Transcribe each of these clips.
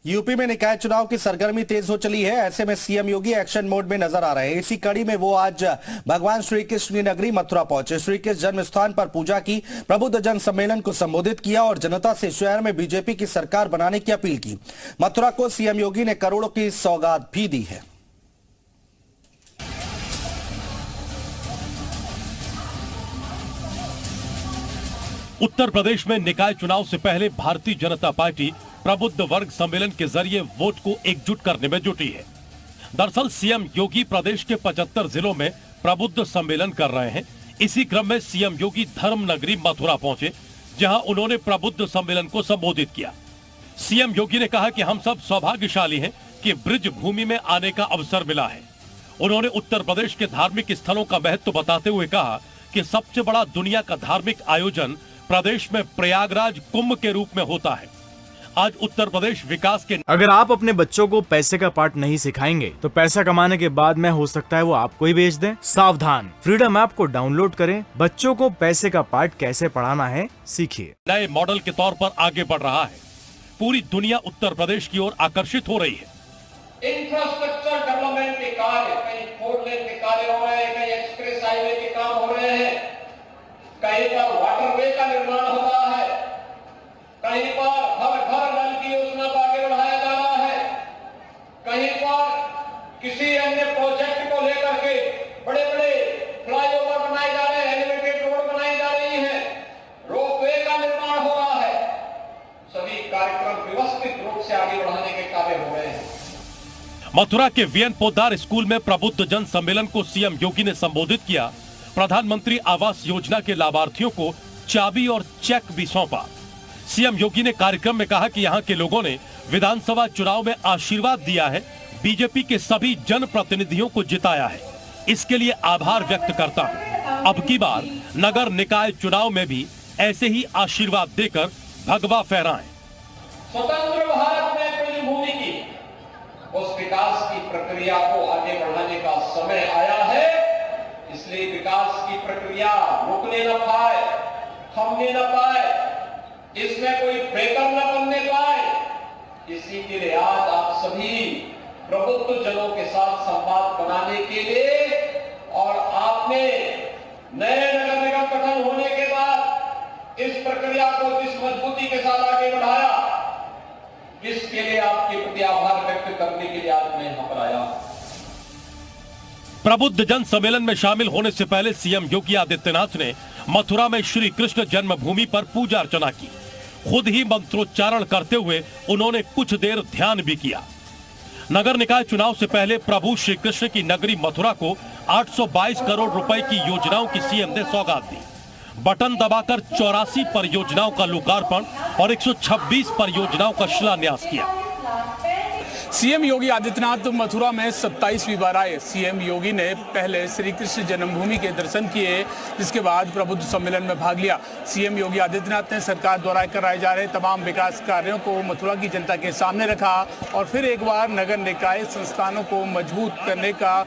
UP में निकाय चुनाव की सरगर्मी तेज हो चली है। ऐसे में सीएम योगी एक्शन मोड में नजर आ रहे हैं। इसी कड़ी में वो आज भगवान श्री कृष्ण की नगरी मथुरा पहुंचे, श्री कृष्ण जन्म स्थान पर पूजा की, प्रबुद्ध जन सम्मेलन को संबोधित किया और जनता से शहर में बीजेपी की सरकार बनाने की अपील की। मथुरा को सीएम योगी ने करोड़ों की सौगात भी दी है। उत्तर प्रदेश में निकाय चुनाव से पहले भारतीय जनता पार्टी प्रबुद्ध वर्ग सम्मेलन के जरिए वोट को एकजुट करने में जुटी है। दरअसल सीएम योगी प्रदेश के 75 जिलों में प्रबुद्ध सम्मेलन कर रहे हैं। इसी क्रम में सीएम योगी धर्म नगरी मथुरा पहुंचे, जहां उन्होंने प्रबुद्ध सम्मेलन को संबोधित किया। सीएम योगी ने कहा कि हम सब सौभाग्यशाली हैं कि ब्रिज भूमि में आने का अवसर मिला है। उन्होंने उत्तर प्रदेश के धार्मिक स्थलों का महत्व बताते हुए कहा कि सबसे बड़ा दुनिया का धार्मिक आयोजन प्रदेश में प्रयागराज कुंभ के रूप में होता है। आज उत्तर प्रदेश विकास के अगर आप अपने बच्चों को पैसे का पाठ नहीं सिखाएंगे तो पैसा कमाने के बाद में हो सकता है वो आपको ही बेच दें। सावधान, फ्रीडम ऐप को डाउनलोड करें। बच्चों को पैसे का पाठ कैसे पढ़ाना है सीखिए। नए मॉडल के तौर पर आगे बढ़ रहा है। पूरी दुनिया उत्तर प्रदेश की ओर आकर्षित हो रही है। इंफ्रास्ट्रक्चर डेवलपमेंट के कार्य, कहीं 4 लेन के कार्य हो रहे हैं, कहीं एक्सप्रेस हाईवे के काम हो रहे हैं, कहीं पर वाटरवे का निर्माण हो रहा है, कहीं पर हर घर नल की योजना को आगे बढ़ाया जा रहा है, कहीं पर किसी अन्य प्रोजेक्ट को लेकर के बड़े बड़े फ्लाईओवर बनाए जा रहे हैं, एलिवेटेड रोड बनाई जा रही है, रोपवे का निर्माण हो रहा है। सभी कार्यक्रम व्यवस्थित रूप से आगे बढ़ाने के कार्य हो रहे हैं। मथुरा के वीएन पोद्दार स्कूल में प्रबुद्ध जन सम्मेलन को सीएम योगी ने संबोधित किया। प्रधानमंत्री आवास योजना के लाभार्थियों को चाबी और चेक भी सौंपा। सीएम योगी ने कार्यक्रम में कहा कि यहां के लोगों ने विधानसभा चुनाव में आशीर्वाद दिया है, बीजेपी के सभी जनप्रतिनिधियों को जिताया है। इसके लिए आभार व्यक्त करता हूं। अब की बार नगर निकाय चुनाव में भी ऐसे ही आशीर्वाद देकर भगवा फहराएं। स्वतंत्र भारत में ब्रिज भूमि की उस विकास की प्रक्रिया को आगे बढ़ाने का समय आया है। इसलिए विकास की प्रक्रिया रुकने न पाए, थमने न पाए, इसमें कोई ब्रेकर न बनने पाए। इसी के लिए आज आप सभी प्रबुद्ध जनों के साथ संवाद बनाने के लिए और आपने नए नगर निगम गठन होने के बाद इस प्रक्रिया को जिस मजबूती के साथ आगे बढ़ाया, इसके लिए आपके प्रति आभार व्यक्त करने के लिए आज मैं यहां पर आया। प्रबुद्ध जन सम्मेलन में शामिल होने से पहले सीएम योगी आदित्यनाथ ने मथुरा में श्री कृष्ण जन्मभूमि पर पूजा अर्चना की। खुद ही मंत्रोच्चारण करते हुए उन्होंने कुछ देर ध्यान भी किया। नगर निकाय चुनाव से पहले प्रभु श्री कृष्ण की नगरी मथुरा को 822 करोड़ रुपए की योजनाओं की सीएम ने सौगात दी। बटन दबाकर 84 परियोजनाओं का लोकार्पण और 126 परियोजनाओं का शिलान्यास किया। सीएम योगी आदित्यनाथ मथुरा में 27वीं बार आए। सीएम योगी ने पहले श्री कृष्ण जन्मभूमि के दर्शन किए, जिसके बाद प्रबुद्ध सम्मेलन में भाग लिया। सीएम योगी आदित्यनाथ ने सरकार द्वारा कराए जा रहे तमाम विकास कार्यों को मथुरा की जनता के सामने रखा और फिर एक बार नगर निकाय संस्थानों को मजबूत करने का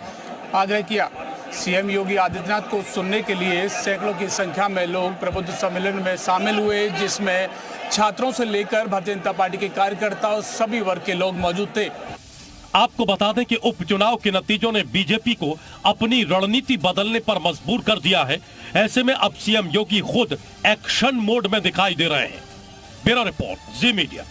आग्रह किया। सीएम योगी आदित्यनाथ को सुनने के लिए सैकड़ों की संख्या में लोग प्रबुद्ध सम्मेलन में शामिल हुए, जिसमें छात्रों से लेकर भारतीय जनता पार्टी के कार्यकर्ता और सभी वर्ग के लोग मौजूद थे। आपको बता दें कि उपचुनाव के नतीजों ने बीजेपी को अपनी रणनीति बदलने पर मजबूर कर दिया है। ऐसे में अब सीएम योगी खुद एक्शन मोड में दिखाई दे रहे हैं। ब्यूरो रिपोर्ट, जी मीडिया।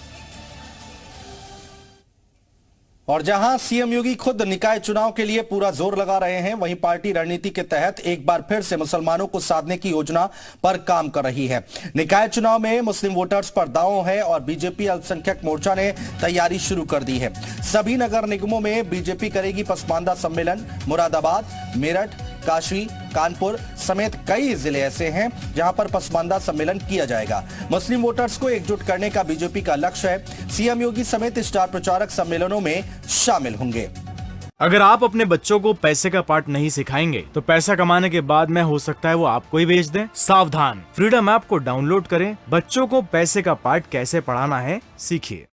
और जहां सीएम योगी खुद निकाय चुनाव के लिए पूरा जोर लगा रहे हैं, वहीं पार्टी रणनीति के तहत एक बार फिर से मुसलमानों को साधने की योजना पर काम कर रही है। निकाय चुनाव में मुस्लिम वोटर्स पर दांव है और बीजेपी अल्पसंख्यक मोर्चा ने तैयारी शुरू कर दी है। सभी नगर निगमों में बीजेपी करेगी पसमानदा सम्मेलन। मुरादाबाद, मेरठ, काशी, कानपुर समेत कई जिले ऐसे हैं जहां पर पसमानदा सम्मेलन किया जाएगा। मुस्लिम वोटर्स को एकजुट करने का बीजेपी का लक्ष्य है। सीएम योगी समेत स्टार प्रचारक सम्मेलनों में शामिल होंगे। अगर आप अपने बच्चों को पैसे का पाठ नहीं सिखाएंगे तो पैसा कमाने के बाद में हो सकता है वो आपको ही बेच दें। सावधान, फ्रीडम ऐप को डाउनलोड करें। बच्चों को पैसे का पाठ कैसे पढ़ाना है सीखिए।